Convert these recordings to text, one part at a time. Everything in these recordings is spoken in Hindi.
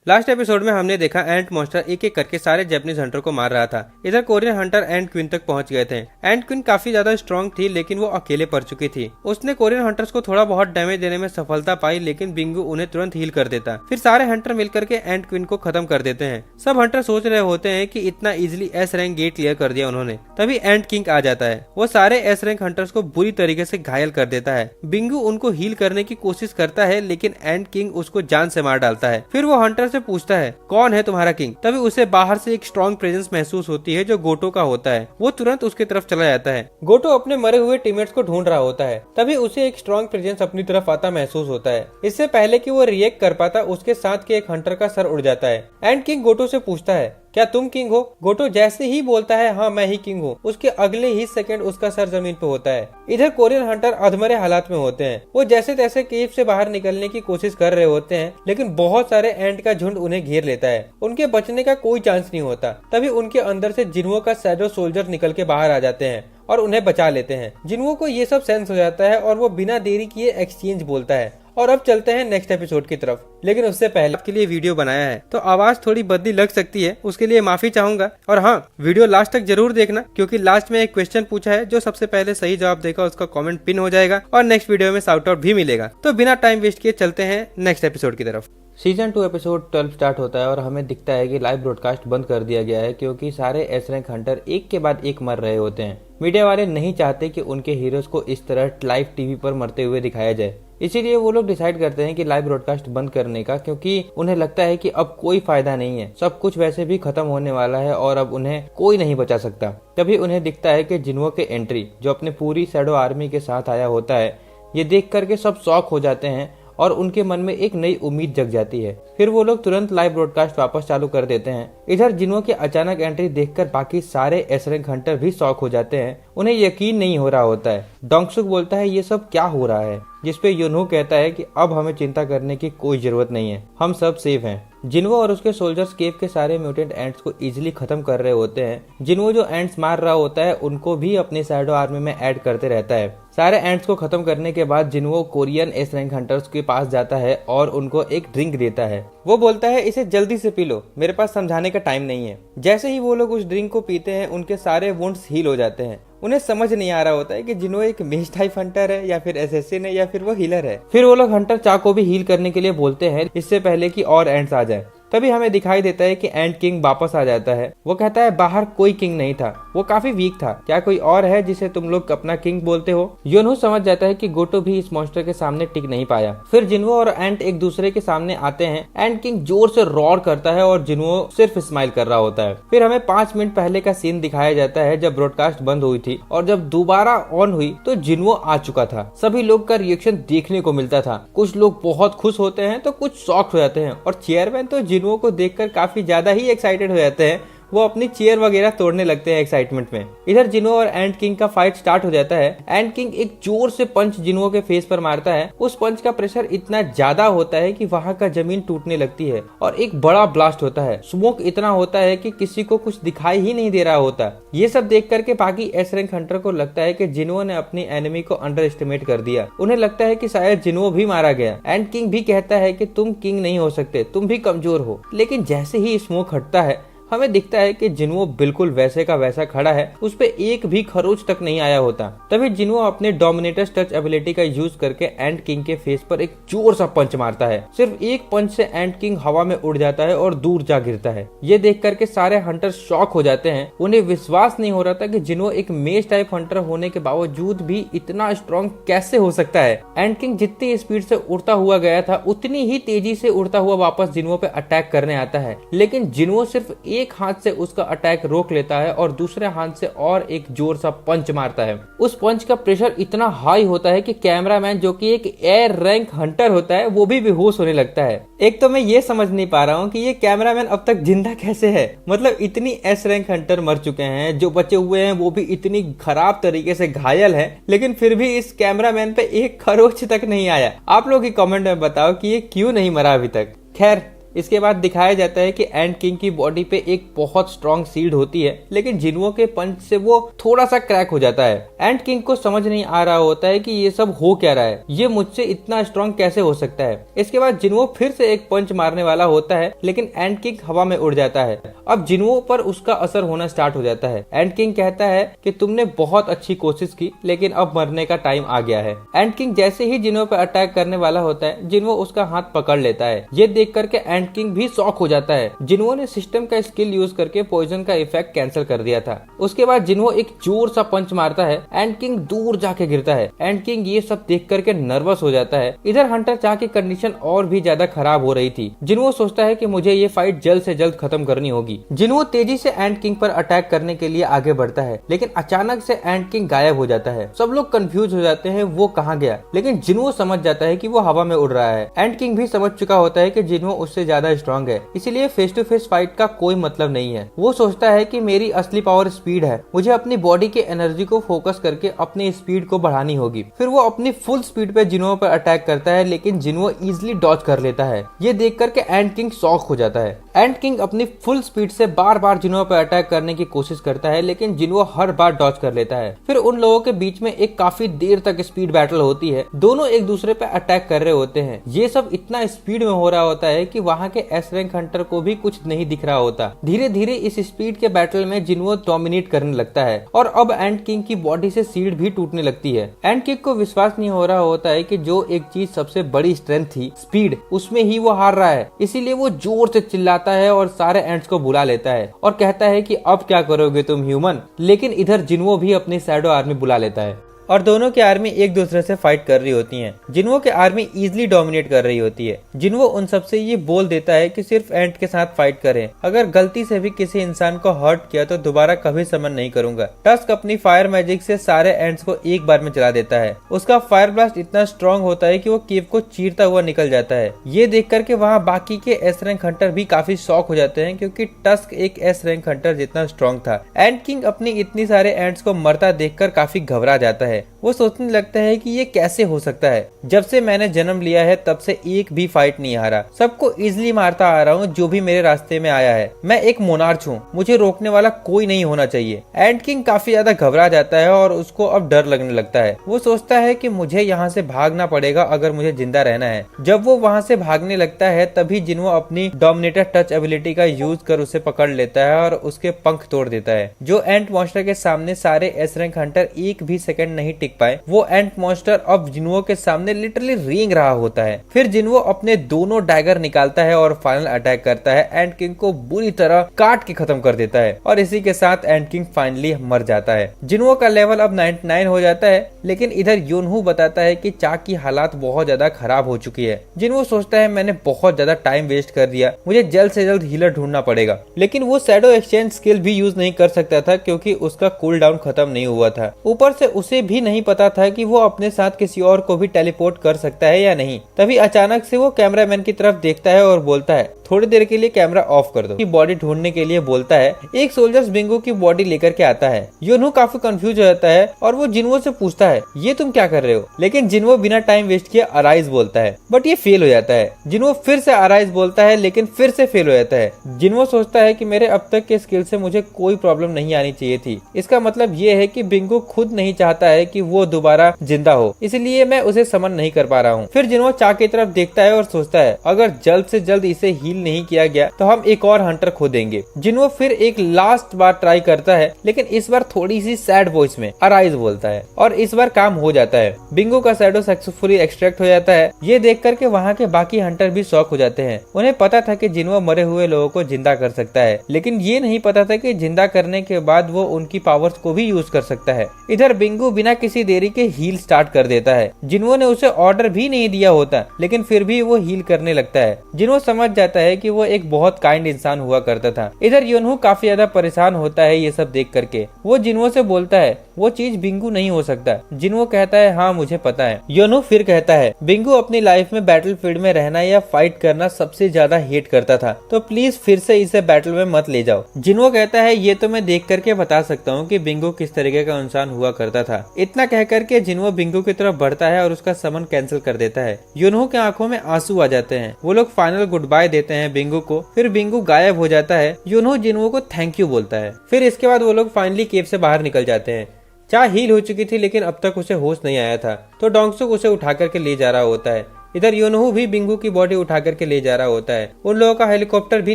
लास्ट एपिसोड में हमने देखा एंट मॉन्स्टर एक एक करके सारे जैपनीज हंटर को मार रहा था। इधर कोरियन हंटर एंट क्वीन तक पहुंच गए थे। एंट क्वीन काफी ज्यादा स्ट्रॉन्ग थी लेकिन वो अकेले पड़ चुकी थी। उसने कोरियन हंटर्स को थोड़ा बहुत डैमेज देने में सफलता पाई लेकिन बिंगू उन्हें तुरंत हील कर देता। फिर सारे हंटर मिलकर के एंट क्वीन को खत्म कर देते हैं। सब हंटर सोच रहे होते हैं कि इतना easily S rank get clear कर दिया उन्होंने। तभी एंट किंग आ जाता है। वो सारे एस रैंक हंटर्स को बुरी तरीके से घायल कर देता है। बिंगू उनको हील करने की कोशिश करता है लेकिन एंट किंग उसको जान से मार डालता है। फिर वो हंटर से पूछता है कौन है तुम्हारा किंग। तभी उसे बाहर से एक स्ट्रॉन्ग प्रेजेंस महसूस होती है जो गोटो का होता है। वो तुरंत उसकी तरफ चला जाता है। गोटो अपने मरे हुए टीममेट्स को ढूंढ रहा होता है। तभी उसे एक स्ट्रॉन्ग प्रेजेंस अपनी तरफ आता महसूस होता है। इससे पहले कि वो रिएक्ट कर पाता उसके साथ के एक हंटर का सर उड़ जाता है। एंड किंग गोटो से पूछता है क्या तुम किंग हो। गोटो जैसे ही बोलता है हाँ मैं ही किंग हूँ, उसके अगले ही सेकंड उसका सर जमीन पे होता है। इधर कोरियन हंटर अधमरे हालात में होते हैं। वो जैसे तैसे केव से बाहर निकलने की कोशिश कर रहे होते हैं लेकिन बहुत सारे एंट का झुंड उन्हें घेर लेता है। उनके बचने का कोई चांस नहीं होता। तभी उनके अंदर से जिन्हो का शैडो सोल्जर निकल के बाहर आ जाते हैं और उन्हें बचा लेते हैं। जिन्हो को ये सब सेंस हो जाता है और वो बिना देरी किए एक्सचेंज बोलता है। और अब चलते हैं नेक्स्ट एपिसोड की तरफ। लेकिन उससे पहले आपके लिए वीडियो बनाया है तो आवाज थोड़ी बदली लग सकती है, उसके लिए माफी चाहूंगा। और हाँ, वीडियो लास्ट तक जरूर देखना क्योंकि लास्ट में एक क्वेश्चन पूछा है। जो सबसे पहले सही जवाब देगा उसका कमेंट पिन हो जाएगा और नेक्स्ट वीडियो में शाउट आउट भी मिलेगा। तो बिना टाइम वेस्ट किए चलते हैं नेक्स्ट एपिसोड की तरफ। सीजन 2 एपिसोड 12 स्टार्ट होता है और हमें दिखता है कि लाइव ब्रॉडकास्ट बंद कर दिया गया है क्योंकि सारे एस रैंक हंटर एक के बाद एक मर रहे होते हैं। मीडिया वाले नहीं चाहते कि उनके हीरोज को इस तरह लाइव टीवी पर मरते हुए दिखाया जाए, इसीलिए वो लोग डिसाइड करते हैं कि लाइव ब्रॉडकास्ट बंद करने का, क्योंकि उन्हें लगता है कि अब कोई फायदा नहीं है। सब कुछ वैसे भी खत्म होने वाला है और अब उन्हें कोई नहीं बचा सकता। तभी उन्हें दिखता है कि जिन्हो के एंट्री जो अपने पूरी शैडो आर्मी के साथ आया होता है। ये देख करके सब शॉक हो जाते हैं और उनके मन में एक नई उम्मीद जग जाती है। फिर वो लोग तुरंत लाइव ब्रॉडकास्ट वापस चालू कर देते हैं। इधर जिन्हो की अचानक एंट्री देखकर बाकी सारे एस रैंक हंटर भी शॉक हो जाते हैं। उन्हें यकीन नहीं हो रहा होता है। डोंगसुक बोलता है ये सब क्या हो रहा है, जिसपे योनहो कहता है कि अब हमें चिंता करने की कोई जरूरत नहीं है, हम सब सेफ हैं। जिन्हो और उसके सोल्जर्स केव के सारे म्यूटेंट एंट्स को इजीली खत्म कर रहे होते हैं। जिन्हो जो एंट्स मार रहा होता है उनको भी अपनी शैडो आर्मी में ऐड करते रहता है। सारे एंट्स को खत्म करने के बाद जिन्हो कोरियन एस रैंक हंटर्स के पास जाता है और उनको एक ड्रिंक देता है। वो बोलता है इसे जल्दी से पी लो, मेरे पास समझाने का टाइम नहीं है। जैसे ही वो लोग उस ड्रिंक को पीते हैं उनके सारे वुंड्स हील हो जाते हैं। उन्हें समझ नहीं आ रहा होता है कि जिन्हो एक मेज टाइप हंटर है या फिर एसेसिन है या फिर वो हीलर है। फिर वो लोग हंटर चा को भी हील करने के लिए बोलते हैं इससे पहले कि और एंट्स आ जाए। तभी हमें दिखाई देता है कि एंट किंग वापस आ जाता है। वो कहता है बाहर कोई किंग नहीं था, वो काफी वीक था, क्या कोई और है जिसे तुम लोग अपना किंग बोलते हो। योनहो समझ जाता है कि गोटो भी इस मॉन्स्टर के सामने टिक नहीं पाया। फिर जिन्हो और एंट एक दूसरे के सामने आते हैं। एंट किंग जोर से रॉर करता है और जिन्हो सिर्फ स्माइल कर रहा होता है। फिर हमें 5 मिनट पहले का सीन दिखाया जाता है जब ब्रॉडकास्ट बंद हुई थी और जब दोबारा ऑन हुई तो जिन्हो आ चुका था। सभी लोग का रिएक्शन देखने को मिलता था। कुछ लोग बहुत खुश होते हैं तो कुछ शॉक्ड हो जाते हैं और चेयरमैन तो जिन्हो को देखकर काफी ज्यादा ही एक्साइटेड हो जाते हैं। वो अपनी चेयर वगैरह तोड़ने लगते हैं एक्साइटमेंट में। इधर जिन्हो और एंट किंग का फाइट स्टार्ट हो जाता है। एंट किंग एक जोर से पंच जिन्हो के फेस पर मारता है। उस पंच का प्रेशर इतना ज्यादा होता है कि वहां का जमीन टूटने लगती है और एक बड़ा ब्लास्ट होता है। स्मोक इतना होता है कि किसी को कुछ दिखाई ही नहीं दे रहा होता। ये सब देख करके बाकी एस रैंक हंटर को लगता है कि जिन्हो ने अपनी एनिमी को अंडर एस्टिमेट कर दिया। उन्हें लगता है कि शायद जिन्हो भी मारा गया। एंट किंग भी कहता है कि तुम किंग नहीं हो सकते, तुम भी कमजोर हो। लेकिन जैसे ही स्मोक हटता है हमें दिखता है कि जिन्हो बिल्कुल वैसे का वैसा खड़ा है, उस पे एक भी खरोच तक नहीं आया होता। तभी जिन्हो अपने डोमिनेटर्स टच एबिलिटी का यूज करके एंट किंग के फेस पर एक जोर सा पंच मारता है। सिर्फ एक पंच से एंट किंग हवा में उड़ जाता है और दूर जा गिरता है। ये देख करके सारे हंटर शॉक हो जाते हैं। उन्हें विश्वास नहीं हो रहा था कि जिन्हो एक मेज टाइप हंटर होने के बावजूद भी इतना स्ट्रॉन्ग कैसे हो सकता है। एंट किंग जितनी स्पीड से उड़ता हुआ गया था उतनी ही तेजी से उड़ता हुआ वापस जिन्हो पे अटैक करने आता है। लेकिन जिन्हो सिर्फ एक हाथ से उसका अटैक रोक लेता है और दूसरे हाथ से और एक जोर सा पंच मारता है। उस पंच का प्रेशर इतना हाई होता है कि कैमरामैन जो कि एक एयर रैंक हंटर होता है वो भी बेहोश होने लगता है। एक तो मैं ये समझ नहीं पा रहा हूँ कि ये कैमरामैन अब तक जिंदा कैसे है। मतलब इतनी एस रैंक हंटर मर चुके हैं, जो बचे हुए हैं वो भी इतनी खराब तरीके से घायल है, लेकिन फिर भी इस कैमरामैन पे एक खरोच तक नहीं आया। आप लोग ही कमेंट में बताओ कि ये क्यों नहीं मरा अभी तक। खैर इसके बाद दिखाया जाता है कि एंट किंग की बॉडी पे एक बहुत स्ट्रॉन्ग शील्ड होती है, लेकिन जिन्हो के पंच से वो थोड़ा सा क्रैक हो जाता है। एंट किंग को समझ नहीं आ रहा होता है कि ये सब हो क्या रहा है, ये मुझसे इतना स्ट्रॉन्ग कैसे हो सकता है। इसके बाद जिन्हो फिर से एक पंच मारने वाला होता है, लेकिन एंट किंग हवा में उड़ जाता है। अब जिन्हो पर उसका असर होना स्टार्ट हो जाता है। एंट किंग कहता है कि तुमने बहुत अच्छी कोशिश की, लेकिन अब मरने का टाइम आ गया है। एंट किंग जैसे ही जिन्हो पर अटैक करने वाला होता है, जिन्हो उसका हाथ पकड़ लेता है। ये देख करके एंट किंग भी शॉक हो जाता है। जिन्हो ने सिस्टम का स्किल यूज करके पॉइजन का इफेक्ट कैंसिल कर दिया था। उसके बाद जिन्हो एक जोर सा पंच मारता है, एंट किंग दूर जाके गिरता है। एंट किंग ये सब देख करके नर्वस हो जाता है। इधर हंटर चाह की कंडीशन और भी ज्यादा खराब हो रही थी। जिन्हो सोचता है कि मुझे ये फाइट जल्द से जल्द खत्म करनी होगी। जिन्हो तेजी से एंट किंग पर अटैक करने के लिए आगे बढ़ता है, लेकिन अचानक से एंट किंग गायब हो जाता है। सब लोग कंफ्यूज हो जाते हैं वो कहाँ गया, लेकिन जिन्हो समझ जाता है कि वो हवा में उड़ रहा है। एंट किंग भी समझ चुका होता है कि जिन्हो उससे ज्यादा स्ट्रॉन्ग है, इसीलिए फेस टू फेस फाइट का कोई मतलब नहीं है। वो सोचता है कि मेरी असली पावर स्पीड है, मुझे अपनी बॉडी के एनर्जी को फोकस करके अपनी स्पीड को बढ़ानी होगी। फिर वो अपनी फुल स्पीड पे जिन्हो पर अटैक करता है, लेकिन जिन्हो इजिली डॉज कर लेता है। ये देख करके एंट किंग शॉक हो जाता है। एंट किंग अपनी फुल स्पीड से बार बार जिन्हो पर अटैक करने की कोशिश करता है, लेकिन जिन्हो हर बार डॉज कर लेता है। फिर उन लोगों के बीच में एक काफी देर तक स्पीड बैटल होती है। दोनों एक दूसरे पे अटैक कर रहे होते हैं। ये सब इतना स्पीड में हो रहा होता है कि वहाँ के एस रैंक हंटर को भी कुछ नहीं दिख रहा होता। धीरे धीरे इस स्पीड के बैटल में जिन्हो डोमिनेट करने लगता है और अब एंट किंग की बॉडी से शील्ड भी टूटने लगती है। एंट किंग को विश्वास नहीं हो रहा होता है कि जो एक चीज सबसे बड़ी स्ट्रेंथ थी, स्पीड, उसमें ही वो हार रहा है। इसीलिए वो जोर से चिल्लाता है और सारे एंट्स को बुला लेता है और कहता है कि अब क्या करोगे तुम ह्यूमन। लेकिन इधर जिन्हो भी अपनी शैडो आर्मी बुला लेता है और दोनों की आर्मी एक दूसरे से फाइट कर रही होती हैं। जिन्हो की आर्मी इजिली डोमिनेट कर रही होती है। जिन्हो उन सबसे ये बोल देता है कि सिर्फ एंट के साथ फाइट करें, अगर गलती से भी किसी इंसान को हर्ट किया तो दोबारा कभी समन नहीं करूंगा। टस्क अपनी फायर मैजिक से सारे एंट्स को एक बार में जला देता है। उसका फायर ब्लास्ट इतना स्ट्रॉन्ग होता है कि वो केव को चीरता हुआ निकल जाता है। ये देख करके वहाँ बाकी के एस रैंक हंटर भी काफी शॉक हो जाते हैं, क्योंकि टस्क एक एस रैंक हंटर जितना स्ट्रॉन्ग था। एंट किंग अपनी इतनी सारे एंट्स को मरता देखकर काफी घबरा जाता है। वो सोचने लगता है कि ये कैसे हो सकता है, जब से मैंने जन्म लिया है तब से एक भी फाइट नहीं हारा, सबको इजिली मारता आ रहा हूँ जो भी मेरे रास्ते में आया है। मैं एक मोनार्च हूँ, मुझे रोकने वाला कोई नहीं होना चाहिए। एंट किंग काफी ज्यादा घबरा जाता है और उसको अब डर लगने लगता है। वो सोचता है कि मुझे यहाँ से भागना पड़ेगा अगर मुझे जिंदा रहना है। जब वो वहाँ से भागने लगता है तभी जिन्हो अपनी डोमिनेटर टच एबिलिटी का यूज कर उसे पकड़ लेता है और उसके पंख तोड़ देता है। जो एंट मॉन्स्टर के सामने सारे एस रैंक हंटर एक भी सेकंड नहीं टिक पाए, वो एंट मॉन्स्टर अब जिन्हो के सामने लिटरली रेंग रहा होता है। फिर जिन्हो अपने दोनों डैगर निकालता है और फाइनल अटैक करता है। एंट किंग को बुरी तरह काट के खत्म कर देता है और इसी के साथ एंट किंग फाइनली मर जाता है। जिन्हो का लेवल अब 99 हो जाता है, लेकिन इधर योनहू बताता है कि चा की हालात बहुत ज्यादा खराब हो चुकी है। जिन्हो सोचता है मैंने बहुत ज्यादा टाइम वेस्ट कर दिया, मुझे जल्द से जल्द हीलर ढूंढना पड़ेगा। लेकिन वो शैडो एक्सचेंज स्किल भी यूज नहीं कर सकता था, क्योंकि उसका कूल डाउन खत्म नहीं हुआ था। ऊपर से उसे भी नहीं पता था कि वो अपने साथ किसी और को भी टेलीपोर्ट कर सकता है या नहीं। तभी अचानक से वो कैमरामैन की तरफ देखता है और बोलता है थोड़ी देर के लिए कैमरा ऑफ कर दो। की बॉडी ढूंढने के लिए बोलता है। एक सोल्जर्स बिंगो की बॉडी लेकर के आता है। योनहू काफी कंफ्यूज हो जाता है और वो जिन्हो से पूछता है ये तुम क्या कर रहे हो, लेकिन जिन्हो बिना टाइम वेस्ट किए अराइज बोलता है, बट ये फेल हो जाता है। जिन्हो फिर से अराइज बोलता है, लेकिन फिर से फेल हो जाता है। जिन्हो सोचता है कि मेरे अब तक के स्किल से मुझे कोई प्रॉब्लम नहीं आनी चाहिए थी। इसका मतलब ये है कि बिंगो खुद नहीं चाहता है कि वो दोबारा जिंदा हो, इसलिए मैं उसे समन नहीं कर पा रहा हूँ। फिर जिन्हो चा की तरफ देखता है और सोचता है अगर जल्द से जल्द इसे हील नहीं किया गया तो हम एक और हंटर खो देंगे। जिन्हो फिर एक लास्ट बार ट्राई करता है, लेकिन इस बार थोड़ी सी सैड वॉइस में अराइज बोलता है और इस बार काम हो जाता है। बिंगो का शैडो सक्सेसफुली एक्सट्रैक्ट हो जाता है। ये देख करके वहाँ के बाकी हंटर भी शॉक हो जाते हैं। उन्हें पता था कि जिन्हो मरे हुए लोगों को जिंदा कर सकता है, लेकिन ये नहीं पता था कि जिंदा करने के बाद वो उनकी पावर्स को भी यूज कर सकता है। इधर बिंगो बिना किसी देरी के हील स्टार्ट कर देता है। जिन्हो ने उसे ऑर्डर भी नहीं दिया होता, लेकिन फिर भी वो हील करने लगता है। जिन्हो समझ जाता है कि वो एक बहुत काइंड इंसान हुआ करता था। इधर योनहू काफी ज्यादा परेशान होता है ये सब देख करके। वो जिन्हो से बोलता है वो चीज बिंगो नहीं हो सकता। जिन्हो कहता है हाँ मुझे पता है। योनहू फिर कहता है बिंगो अपनी लाइफ में बैटलफील्ड में रहना या फाइट करना सबसे ज्यादा हेट करता था, तो प्लीज फिर से इसे बैटल में मत ले जाओ। जिन्हो कहता है ये तो मैं देख करके बता सकता हूँ कि बिंगो किस तरीके का इंसान हुआ करता था। इतना कह करके जिन्हो बिंगो की तरफ बढ़ता है और उसका समन कैंसिल कर देता है। योनहू के आंखों में आंसू आ जाते हैं। वो लोग फाइनल गुड बाय देते हैं बिंगो को। फिर बिंगो गायब हो जाता है। यूनहो जिन्हो को थैंक यू बोलता है। फिर इसके बाद वो लोग फाइनली केव से बाहर निकल जाते हैं। चा हील हो चुकी थी लेकिन अब तक उसे होश नहीं आया था, तो डोंगसुक उसे उठा करके ले जा रहा होता है। इधर योनहो भी बिंगू की बॉडी उठा करके ले जा रहा होता है। उन लोगों का हेलीकॉप्टर भी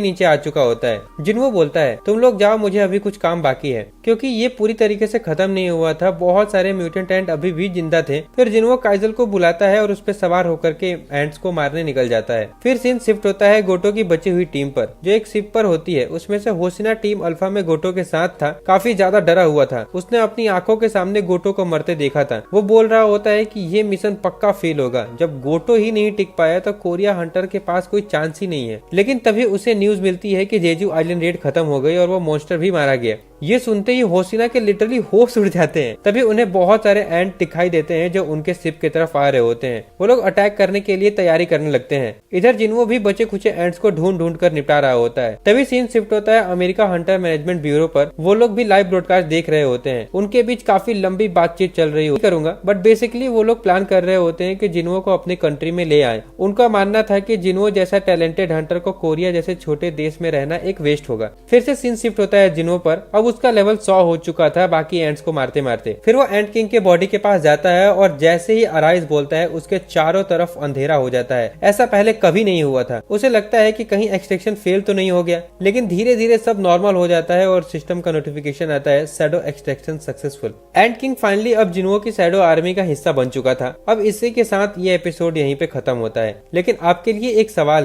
नीचे आ चुका होता है। जिन्हो बोलता है तुम लोग जाओ, मुझे अभी कुछ काम बाकी है, क्योंकि ये पूरी तरीके से खत्म नहीं हुआ था। बहुत सारे म्यूटेंट एंट अभी भी जिंदा थे। फिर जिन्हो काइजल को बुलाता है और उस पर सवार होकर के एंट्स को मारने निकल जाता है। फिर सीन शिफ्ट होता है गोटो की बची हुई टीम पर, जो एक शिप पर होती है। उसमें से होशिना टीम अल्फा में गोटो के साथ था, काफी ज्यादा डरा हुआ था। उसने अपनी आंखों के सामने गोटो को मरते देखा था। वो बोल रहा होता है कि ये मिशन पक्का फेल होगा। जब गोटो ही नहीं टिक पाया तो कोरिया हंटर के पास कोई चांस ही नहीं है। लेकिन तभी उसे न्यूज मिलती है कि जेजू आइलैंड रेड खत्म हो गई और वो मॉन्स्टर भी मारा गया। ये सुनते ही होशिना के लिटरली होश उड़ जाते हैं। तभी उन्हें बहुत सारे एंट दिखाई देते हैं जो उनके शिप की तरफ आ रहे होते हैं। वो लोग अटैक करने के लिए तैयारी करने लगते हैं। इधर जिन्हो भी बचे कुछ एंट्स को ढूंढ ढूंढ कर निपटा रहा होता है। तभी सीन शिफ्ट होता है अमेरिका हंटर मैनेजमेंट ब्यूरो पर। वो लोग भी लाइव ब्रॉडकास्ट देख रहे होते हैं। उनके बीच काफी लंबी बातचीत चल रही करूंगा, बट बेसिकली वो लोग प्लान कर रहे होते हैं कि जिन्हो को अपनी कंट्री में ले आए। उनका मानना था कि जिन्हो जैसा टैलेंटेड हंटर को कोरिया जैसे छोटे देश में रहना एक वेस्ट होगा। फिर से सीन शिफ्ट होता है जिन्हो पर। अब उसका लेवल 100 हो चुका था बाकी एंट्स को मारते मारते। फिर वो एंट किंग के बॉडी के पास जाता है और जैसे ही अराइज बोलता है उसके चारों तरफ अंधेरा हो जाता है। ऐसा पहले कभी नहीं हुआ था। उसे लगता है कि कहीं एक्सट्रैक्शन फेल तो नहीं हो गया, लेकिन धीरे धीरे सब नॉर्मल हो जाता है और सिस्टम का नोटिफिकेशन आता है शैडो एक्सट्रैक्शन सक्सेसफुल। एंट किंग फाइनली अब जिन्हो की शैडो आर्मी का हिस्सा बन चुका था। अब इसी के साथ ये एपिसोड यहीं पे खत्म होता है। लेकिन आपके लिए एक सवाल है,